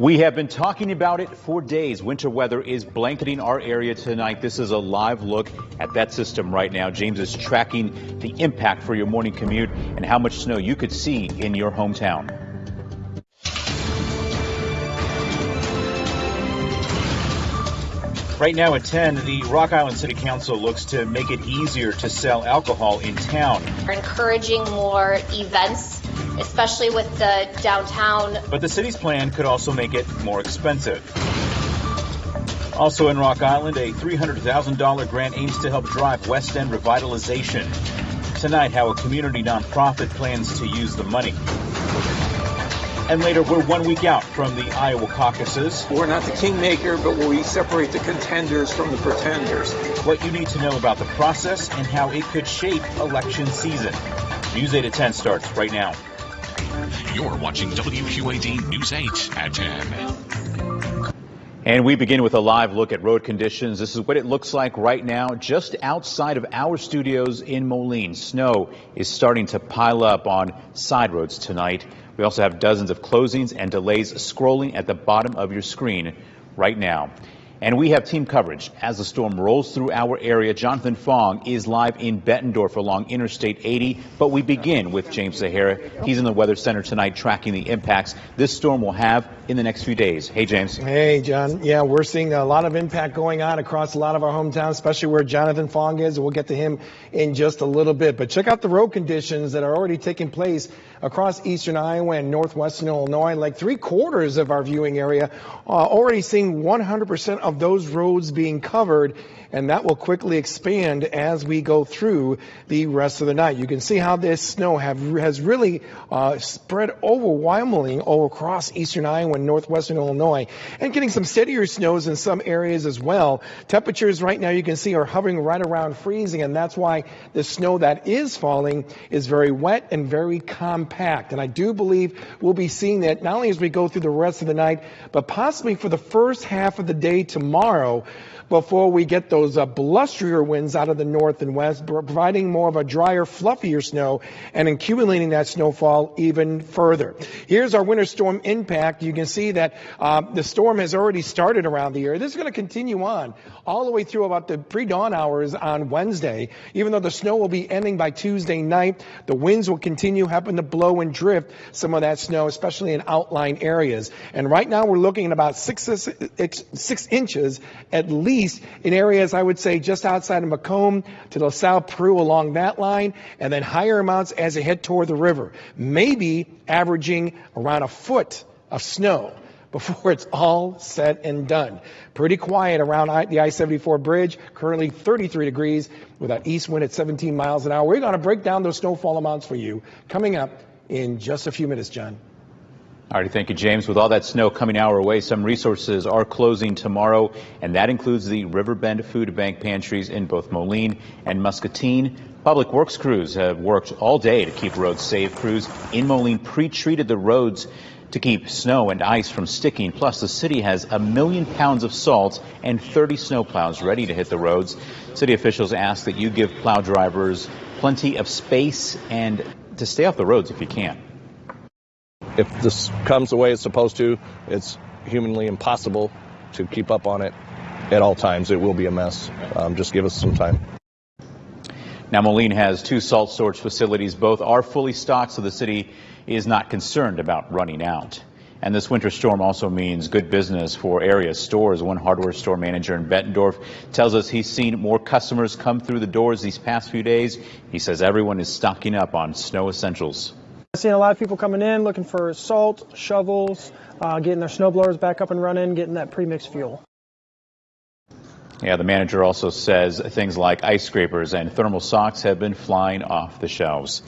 We have been talking about it for days. Winter weather is blanketing our area tonight. This is a live look at that system right now. James is tracking the impact for your morning commute and how much snow you could see in your hometown. Right now at 10, the Rock Island City Council looks to make it easier to sell alcohol in town. We're encouraging more events, especially with the downtown. But the city's plan could also make it more expensive. Also in Rock Island, a $300,000 grant aims to help drive West End revitalization. Tonight, how a community nonprofit plans to use the money. And later, we're 1 week out from the Iowa caucuses. We're not the kingmaker, but we separate the contenders from the pretenders. What you need to know about the process and how it could shape election season. News 8 at 10 starts right now. You're watching WQAD News 8 at 10. And we begin with a live look at road conditions. This is what it looks like right now just outside of our studios in Moline. Snow is starting to pile up on side roads tonight. We also have dozens of closings and delays scrolling at the bottom of your screen right now. And we have team coverage as the storm rolls through our area. Jonathan Fong is live in Bettendorf along Interstate 80. But we begin with James Sahara. He's in the Weather Center tonight tracking the impacts this storm will have in the next few days. Hey, James. Hey, John. Yeah, we're seeing a lot of impact going on across a lot of our hometowns, especially where Jonathan Fong is. We'll get to him in just a little bit. But check out the road conditions that are already taking place across eastern Iowa and northwestern Illinois. Like 3/4 of our viewing area already seeing 100% of those roads being covered, and that will quickly expand as we go through the rest of the night. You can see how this snow has really spread overwhelmingly all across eastern Iowa and northwestern Illinois, and getting some steadier snows in some areas as well. Temperatures right now you can see are hovering right around freezing, and that's why the snow that is falling is very wet and very compact. And I do believe we'll be seeing that not only as we go through the rest of the night, but possibly for the first half of the day tomorrow, before we get those blustrier winds out of the north and west, providing more of a drier, fluffier snow and accumulating that snowfall even further. Here's our winter storm impact. You can see that the storm has already started around the area. This is going to continue on all the way through about the pre-dawn hours on Wednesday. Even though the snow will be ending by Tuesday night, the winds will continue having to blow and drift some of that snow, especially in outlying areas. And right now we're looking at about 6 inches at least in areas, I would say, just outside of Macomb to LaSalle, Peru, along that line, and then higher amounts as they head toward the river. Maybe averaging around a foot of snow before it's all said and done. Pretty quiet around the I-74 bridge, currently 33 degrees with an east wind at 17 miles an hour. We're going to break down those snowfall amounts for you coming up in just a few minutes, John. All right, thank you, James. With all that snow coming our way, some resources are closing tomorrow, and that includes the Riverbend Food Bank pantries in both Moline and Muscatine. Public Works crews have worked all day to keep roads safe. Crews in Moline pre-treated the roads to keep snow and ice from sticking. Plus, the city has 1 million pounds of salt and 30 snowplows ready to hit the roads. City officials ask that you give plow drivers plenty of space and to stay off the roads if you can. If this comes the way it's supposed to, it's humanly impossible to keep up on it at all times. It will be a mess. Just give us some time. Now, Moline has 2 salt storage facilities. Both are fully stocked, so the city is not concerned about running out. And this winter storm also means good business for area stores. One hardware store manager in Bettendorf tells us he's seen more customers come through the doors these past few days. He says everyone is stocking up on snow essentials. I've seen a lot of people coming in looking for salt, shovels, getting their snow blowers back up and running, getting that pre-mixed fuel. Yeah, the manager also says things like ice scrapers and thermal socks have been flying off the shelves.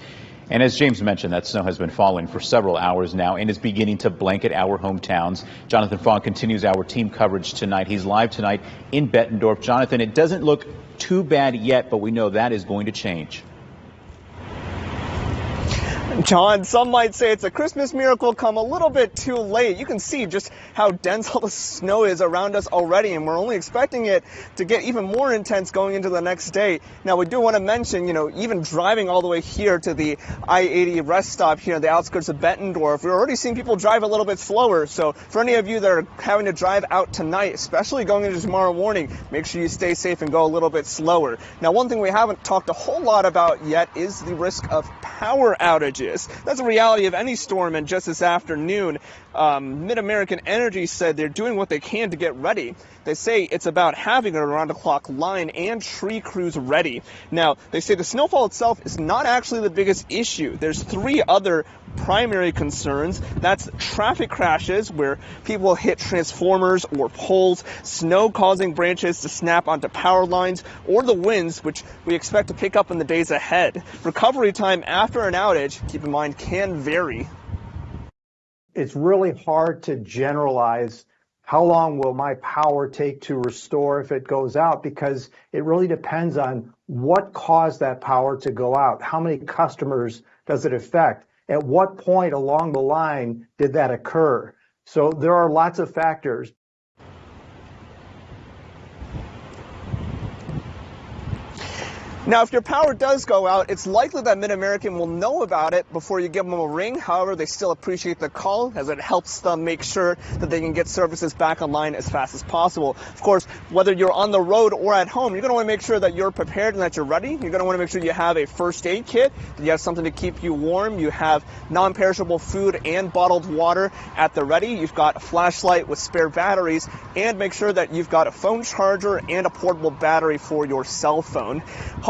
And as James mentioned, that snow has been falling for several hours now and is beginning to blanket our hometowns. Jonathan Fong continues our team coverage tonight. He's live tonight in Bettendorf. Jonathan, it doesn't look too bad yet, but we know that is going to change. John, some might say it's a Christmas miracle come a little bit too late. You can see just how dense all the snow is around us already, and we're only expecting it to get even more intense going into the next day. Now, we do want to mention, even driving all the way here to the I-80 rest stop here on the outskirts of Bettendorf, we're already seeing people drive a little bit slower. So for any of you that are having to drive out tonight, especially going into tomorrow morning, make sure you stay safe and go a little bit slower. Now, one thing we haven't talked a whole lot about yet is the risk of power outages. That's a reality of any storm, and just this afternoon, Mid-American Energy said they're doing what they can to get ready. They say it's about having an around-the-clock line and tree crews ready. Now, they say the snowfall itself is not actually the biggest issue. There's three other primary concerns. That's traffic crashes, where people hit transformers or poles, snow causing branches to snap onto power lines, or the winds, which we expect to pick up in the days ahead. Recovery time after an outage, keep in mind, can vary. It's really hard to generalize how long will my power take to restore if it goes out, because it really depends on what caused that power to go out. How many customers does it affect? At what point along the line did that occur? So there are lots of factors. Now, if your power does go out, it's likely that Mid-American will know about it before you give them a ring. However, they still appreciate the call, as it helps them make sure that they can get services back online as fast as possible. Of course, whether you're on the road or at home, you're going to want to make sure that you're prepared and that you're ready. You're going to want to make sure you have a first aid kit, that you have something to keep you warm, you have non-perishable food and bottled water at the ready, you've got a flashlight with spare batteries, and make sure that you've got a phone charger and a portable battery for your cell phone.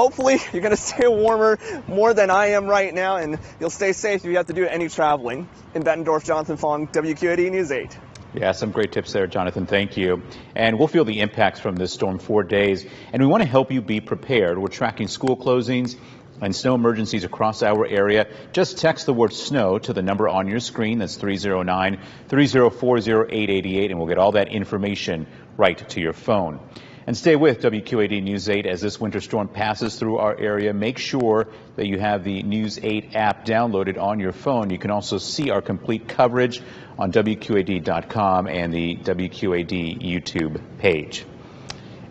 Hopefully, you're going to stay warmer more than I am right now, and you'll stay safe if you have to do any traveling. In Bettendorf, Jonathan Fong, WQAD News 8. Yeah, some great tips there, Jonathan. Thank you. And we'll feel the impacts from this storm 4 days, and we want to help you be prepared. We're tracking school closings and snow emergencies across our area. Just text the word snow to the number on your screen. That's 309-304-0888, and we'll get all that information right to your phone. And stay with WQAD News 8 as this winter storm passes through our area. Make sure that you have the News 8 app downloaded on your phone. You can also see our complete coverage on WQAD.com and the WQAD YouTube page.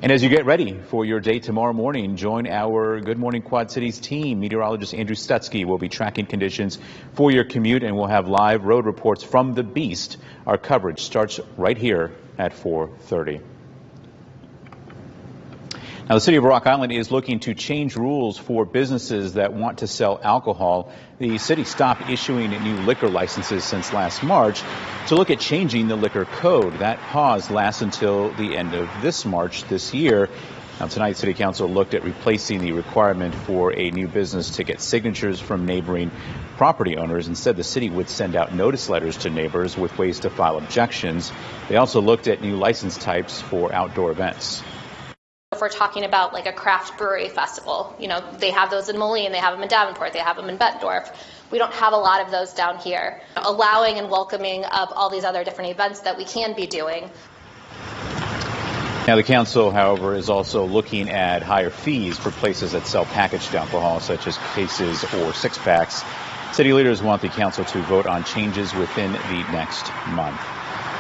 And as you get ready for your day tomorrow morning, join our Good Morning Quad Cities team. Meteorologist Andrew Stutzky will be tracking conditions for your commute, and we'll have live road reports from the Beast. Our coverage starts right here at 4:30. Now, the city of Rock Island is looking to change rules for businesses that want to sell alcohol. The city stopped issuing new liquor licenses since last March to look at changing the liquor code. That pause lasts until the end of this March this year. Now, tonight, City Council looked at replacing the requirement for a new business to get signatures from neighboring property owners. Instead, the city would send out notice letters to neighbors with ways to file objections. They also looked at new license types for outdoor events. If we're talking about like a craft brewery festival, they have those in Moline, they have them in Davenport, they have them in Bettendorf. We don't have a lot of those down here. Allowing and welcoming of all these other different events that we can be doing. Now, the council, however, is also looking at higher fees for places that sell packaged alcohol, such as cases or six-packs. City leaders want the council to vote on changes within the next month.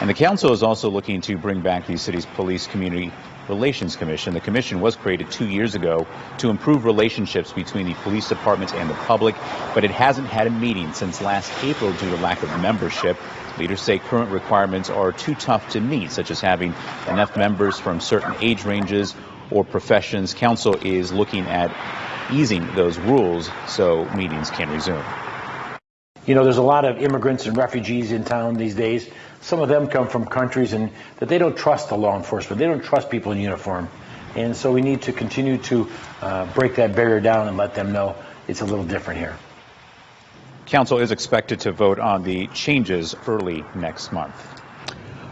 And the council is also looking to bring back the city's Police Community Relations Commission. The commission was created 2 years ago to improve relationships between the police departments and the public, but it hasn't had a meeting since last April due to lack of membership. Leaders say current requirements are too tough to meet, such as having enough members from certain age ranges or professions. Council is looking at easing those rules so meetings can resume. There's a lot of immigrants and refugees in town these days. Some of them come from countries that they don't trust the law enforcement. They don't trust people in uniform. And so we need to continue to break that barrier down and let them know it's a little different here. Council is expected to vote on the changes early next month.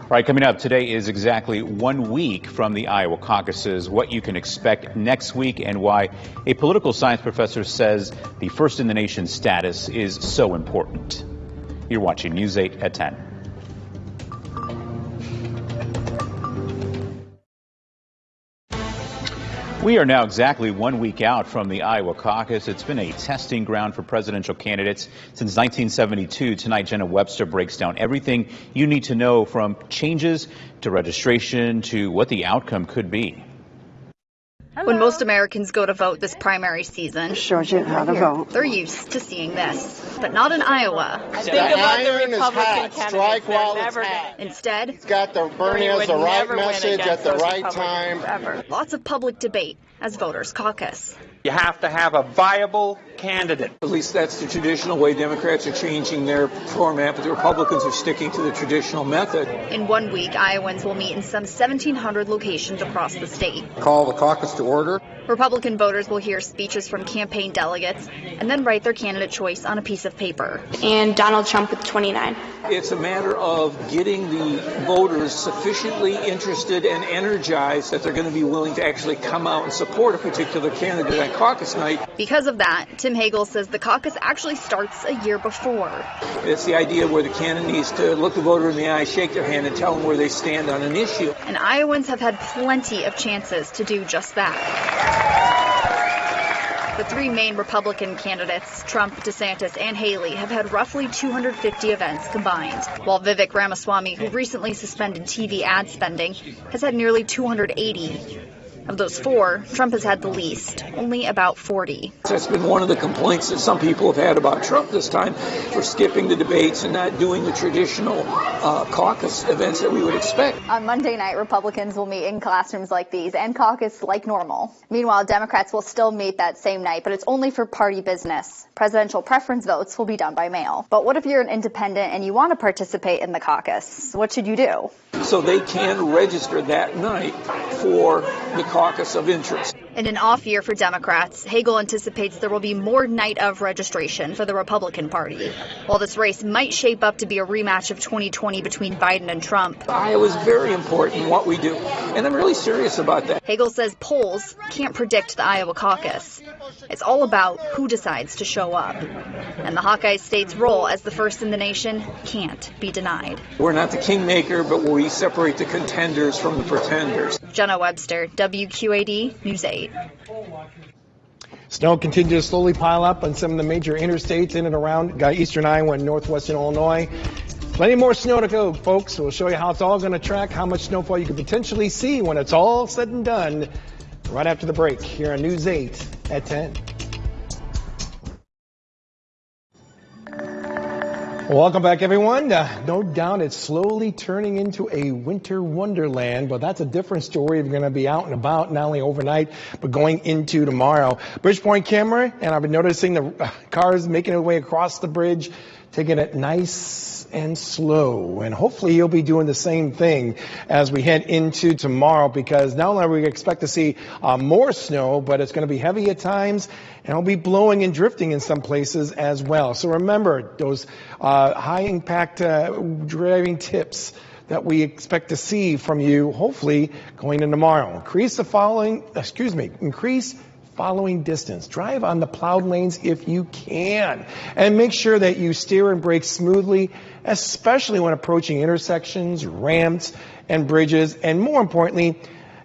All right, coming up today is exactly 1 week from the Iowa caucuses, what you can expect next week, and why a political science professor says the first in the nation status is so important. You're watching News 8 at 10. We are now exactly 1 week out from the Iowa caucus. It's been a testing ground for presidential candidates since 1972. Tonight, Jenna Webster breaks down everything you need to know, from changes to registration to what the outcome could be. When most Americans go to vote this primary season, shows you how to vote. They're used to seeing this, but not in Iowa. Think about the Republican candidate. Instead, it's got the Bernie has the right message at the right time. Lots of public debate as voters caucus. You have to have a viable candidate. At least that's the traditional way. Democrats are changing their format, but the Republicans are sticking to the traditional method. In 1 week, Iowans will meet in some 1,700 locations across the state. Call the caucus to order. Republican voters will hear speeches from campaign delegates and then write their candidate choice on a piece of paper. And Donald Trump with 29. It's a matter of getting the voters sufficiently interested and energized that they're going to be willing to actually come out and support a particular candidate on caucus night. Because of that, Tim Hagel says the caucus actually starts a year before. It's the idea where the candidate needs to look the voter in the eye, shake their hand, and tell them where they stand on an issue. And Iowans have had plenty of chances to do just that. The three main Republican candidates, Trump, DeSantis, and Haley, have had roughly 250 events combined, while Vivek Ramaswamy, who recently suspended TV ad spending, has had nearly 280. Of those four, Trump has had the least, only about 40. That's been one of the complaints that some people have had about Trump this time, for skipping the debates and not doing the traditional caucus events that we would expect. On Monday night, Republicans will meet in classrooms like these and caucus like normal. Meanwhile, Democrats will still meet that same night, but it's only for party business. Presidential preference votes will be done by mail. But what if you're an independent and you want to participate in the caucus? What should you do? So they can register that night for the caucus of interest. In an off year for Democrats, Hagel anticipates there will be more night of registration for the Republican Party. While this race might shape up to be a rematch of 2020 between Biden and Trump, Iowa's very important what we do, and I'm really serious about that. Hagel says polls can't predict the Iowa caucus. It's all about who decides to show up. And the Hawkeye State's role as the first in the nation can't be denied. We're not the kingmaker, but we separate the contenders from the pretenders. Jenna Webster, WQAD News 8. Snow continues to slowly pile up on some of the major interstates in and around eastern Iowa and northwestern Illinois. Plenty more snow to go, folks. We'll show you how it's all going to track, how much snowfall you could potentially see when it's all said and done, right after the break here on News 8 at 10. Welcome back, everyone. No doubt it's slowly turning into a winter wonderland, but that's a different story. We're going to be out and about, not only overnight, but going into tomorrow. Bridgepoint camera, and I've been noticing the cars making their way across the bridge, taking it nice and slow. And hopefully you'll be doing the same thing as we head into tomorrow, because not only are we expect to see more snow, but it's going to be heavy at times, and it'll be blowing and drifting in some places as well. So remember those high impact driving tips that we expect to see from you, hopefully going into tomorrow. Increase following distance. Drive on the plowed lanes if you can. And make sure that you steer and brake smoothly, especially when approaching intersections, ramps, and bridges. And more importantly,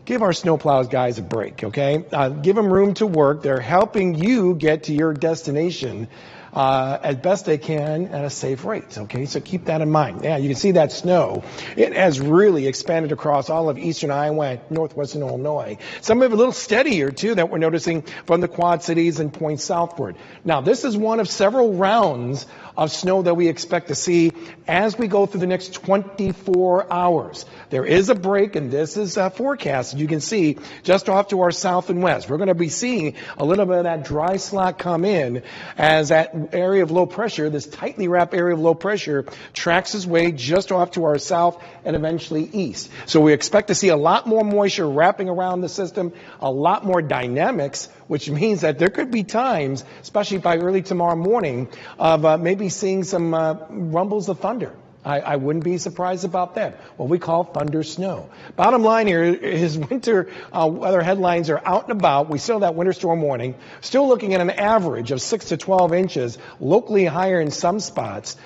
give our snowplows guys a break, okay? Give them room to work. They're helping you get to your destination as best they can at a safe rate, okay? So keep that in mind. Yeah, you can see that snow. It has really expanded across all of eastern Iowa and northwestern Illinois. Some of it a little steadier, too, that we're noticing from the Quad Cities and points southward. Now, this is one of several rounds of snow that we expect to see as we go through the next 24 hours. There is a break, and this is forecast, as you can see, just off to our south and west. We're going to be seeing a little bit of that dry slot come in as that area of low pressure, this tightly wrapped area of low pressure, tracks its way just off to our south and eventually east. So we expect to see a lot more moisture wrapping around the system, a lot more dynamics, which means that there could be times, especially by early tomorrow morning, of maybe seeing some rumbles of thunder. I wouldn't be surprised about that. What we call thunder snow. Bottom line here is winter weather headlines are out and about. We still have that winter storm warning. Still looking at an average of 6 to 12 inches, locally higher in some spots.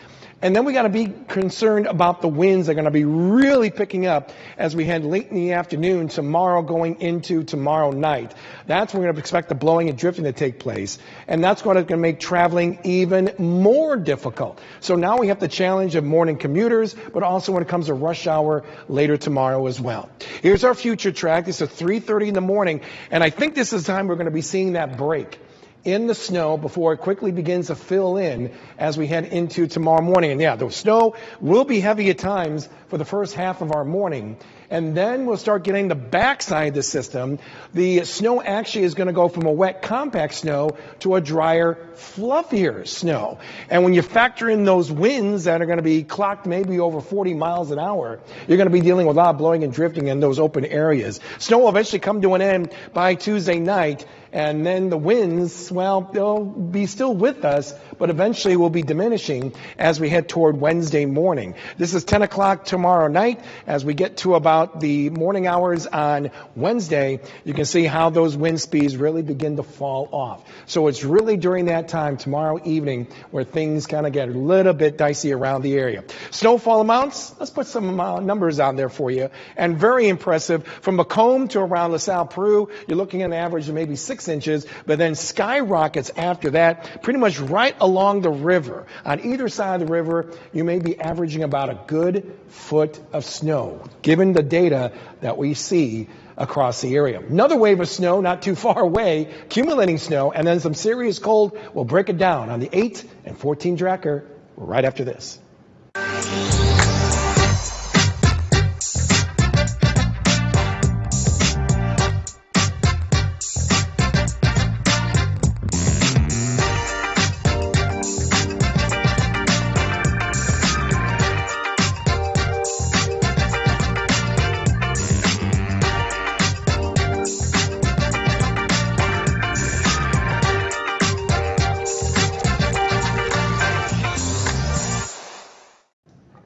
And then we got to be concerned about the winds that are going to be really picking up as we head late in the afternoon tomorrow going into tomorrow night. That's when we're going to expect the blowing and drifting to take place. And that's going to make traveling even more difficult. So now we have the challenge of morning commuters, but also when it comes to rush hour later tomorrow as well. Here's our future track. This is 3:30 in the morning. And I think this is the time we're going to be seeing that break in the snow before it quickly begins to fill in as we head into tomorrow morning. And yeah, the snow will be heavy at times for the first half of our morning. And then we'll start getting the backside of the system. The snow actually is going to go from a wet, compact snow to a drier, fluffier snow. And when you factor in those winds that are going to be clocked maybe over 40 miles an hour, you're going to be dealing with a lot of blowing and drifting in those open areas. Snow will eventually come to an end by Tuesday night. And then the winds, well, they'll be still with us, but eventually will be diminishing as we head toward Wednesday morning. This is 10 o'clock tomorrow night. As we get to about the morning hours on Wednesday, you can see how those wind speeds really begin to fall off. So it's really during that time tomorrow evening where things kind of get a little bit dicey around the area. Snowfall amounts, let's put some numbers on there for you. And very impressive. From Macomb to around LaSalle, Peru, you're looking at an average of maybe 6 inches, but then skyrockets after that, pretty much right along the river. On either side of the river, you may be averaging about a good foot of snow, given the data that we see across the area. Another wave of snow not too far away, accumulating snow, and then some serious cold. We'll break it down on the 8 and 14 tracker right after this.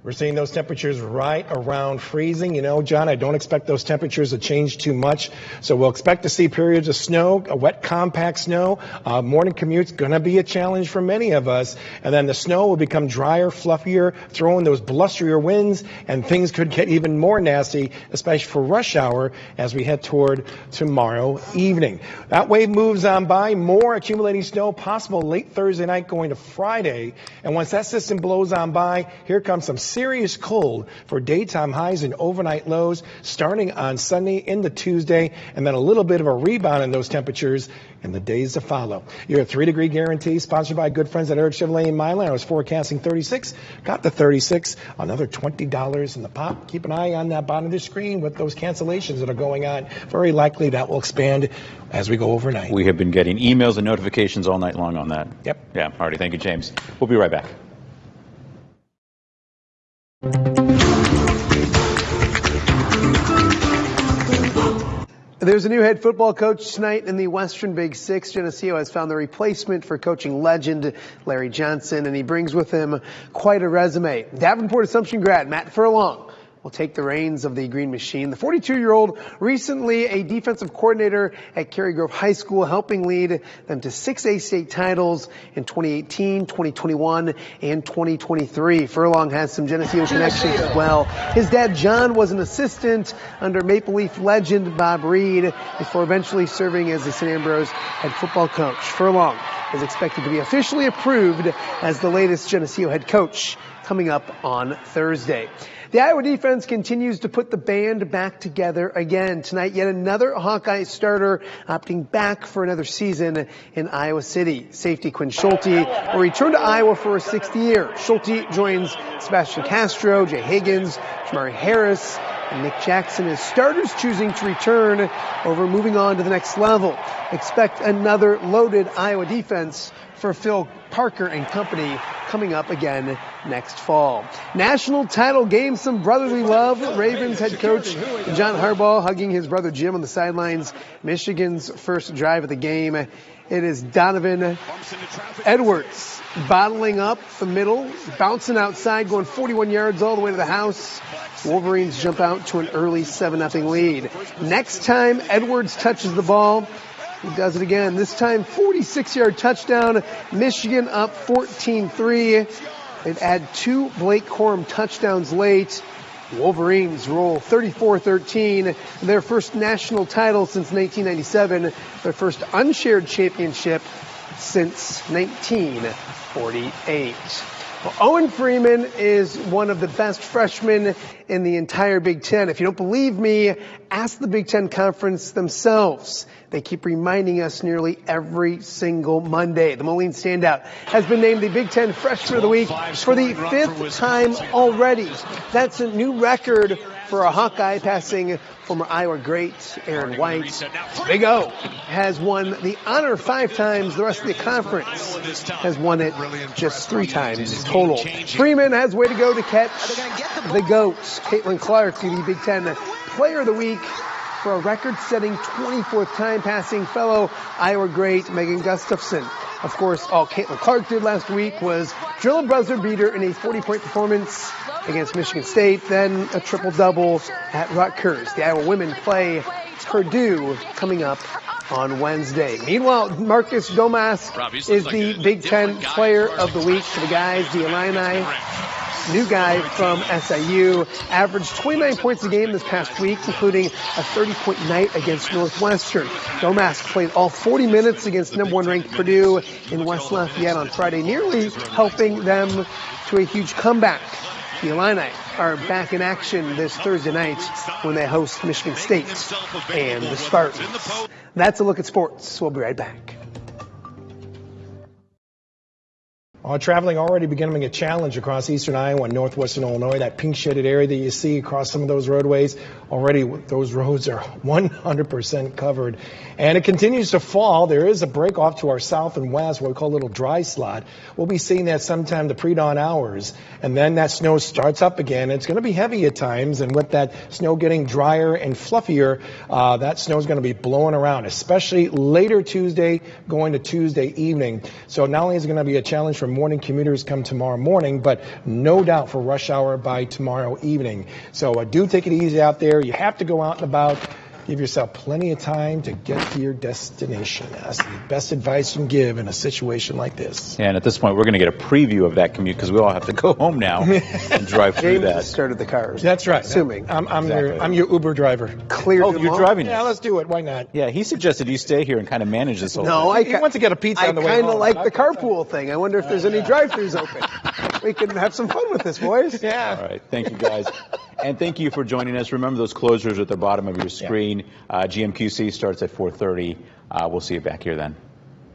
We're seeing those temperatures right around freezing. You know, John, I don't expect those temperatures to change too much. So we'll expect to see periods of snow, a wet, compact snow. Morning commute's going to be a challenge for many of us. And then the snow will become drier, fluffier, throwing those blusterier winds, and things could get even more nasty, especially for rush hour as we head toward tomorrow evening. That wave moves on by. More accumulating snow possible late Thursday night going to Friday. And once that system blows on by, here comes some serious cold for daytime highs and overnight lows starting on Sunday into Tuesday, and then a little bit of a rebound in those temperatures in the days to follow. Your 3-degree guarantee sponsored by good friends at Eric Chevrolet in Milan. I was forecasting 36, got the 36, another $20 in the pot. Keep an eye on that bottom of the screen with those cancellations that are going on. Very likely that will expand as we go overnight. We have been getting emails and notifications all night long on that. Yep. Yeah, alrighty. Thank you, James. We'll be right back. There's a new head football coach tonight in the Western Big Six. Geneseo has found the replacement for coaching legend Larry Johnson, and he brings with him quite a resume. Davenport Assumption grad Matt Furlong will take the reins of the Green Machine. The 42-year-old, recently a defensive coordinator at Cary Grove High School, helping lead them to 6 A-State titles in 2018, 2021, and 2023. Furlong has some Geneseo connections as well. His dad, John, was an assistant under Maple Leaf legend Bob Reed before eventually serving as the St. Ambrose head football coach. Furlong is expected to be officially approved as the latest Geneseo head coach coming up on Thursday. The Iowa defense continues to put the band back together again. Tonight, yet another Hawkeye starter opting back for another season in Iowa City. Safety Quinn Schulte will return to Iowa for a 6th year. Schulte joins Sebastian Castro, Jay Higgins, Jamari Harris, and Nick Jackson as starters choosing to return over moving on to the next level. Expect another loaded Iowa defense for Phil Parker and company coming up again next fall. National title game, some brotherly love. Ravens head coach John Harbaugh hugging his brother Jim on the sidelines. Michigan's first drive of the game. It is Donovan Edwards bottling up the middle, bouncing outside, going 41 yards all the way to the house. Wolverines jump out to an early 7-0 lead. Next time Edwards touches the ball, he does it again. This time, 46-yard touchdown. Michigan up 14-3. They'd add 2 Blake Corum touchdowns late. Wolverines roll 34-13, their first national title since 1997, their first unshared championship since 1948. Well, Owen Freeman is one of the best freshmen in the entire Big Ten. If you don't believe me, ask the Big Ten Conference themselves. They keep reminding us nearly every single Monday. The Moline standout has been named the Big Ten Freshman of the Week for the 5th time already. That's a new record for a Hawkeye, passing former Iowa great Aaron White. Big O has won the honor 5 times. The rest of the conference has won it just 3 times total. Freeman has way to go to catch the GOAT, Caitlin Clark, the Big Ten Player of the Week for a record-setting 24th time, passing fellow Iowa great Megan Gustafson. Of course, all Caitlin Clark did last week was drill a buzzer beater in a 40-point performance against Michigan State, then a triple-double at Rutgers. The Iowa women play Purdue coming up on Wednesday. Meanwhile, Marcus Domask is the Big Ten Player of the Week for the guys. The Illini, new guy from SIU, averaged 29 points a game this past week, including a 30-point night against Northwestern. Domask played all 40 minutes against #1 ranked Purdue in West Lafayette on Friday, nearly helping them to a huge comeback. The Illini are back in action this Thursday night when they host Michigan State and the Spartans. That's a look at sports. We'll be right back. Traveling already becoming a challenge across eastern Iowa and northwestern Illinois. That pink shaded area that you see across some of those roadways, already those roads are 100% covered. And it continues to fall. There is a break off to our south and west, what we call a little dry slot. We'll be seeing that sometime the pre-dawn hours. And then that snow starts up again. It's going to be heavy at times. And with that snow getting drier and fluffier, that snow is going to be blowing around, especially later Tuesday going to Tuesday evening. So not only is it going to be a challenge for morning commuters come tomorrow morning, but no doubt for rush hour by tomorrow evening. So do take it easy out there. You have to go out and about. Give yourself plenty of time to get to your destination. That's the best advice you can give in a situation like this. And at this point, we're going to get a preview of that commute because we all have to go home now and drive through that. Started the cars. That's right. Assuming. I'm your Uber driver. Clear. Oh, you're driving. Yeah, let's do it. Why not? Yeah, he suggested you stay here and kind of manage this whole thing. No, he wants to get a pizza on the way home. I kind of like the carpool thing. I wonder if there's any drive-thrus open. We can have some fun with this, boys. Yeah. All right. Thank you, guys. And thank you for joining us. Remember those closures at the bottom of your screen. GMQC starts at 4:30. We'll see you back here then.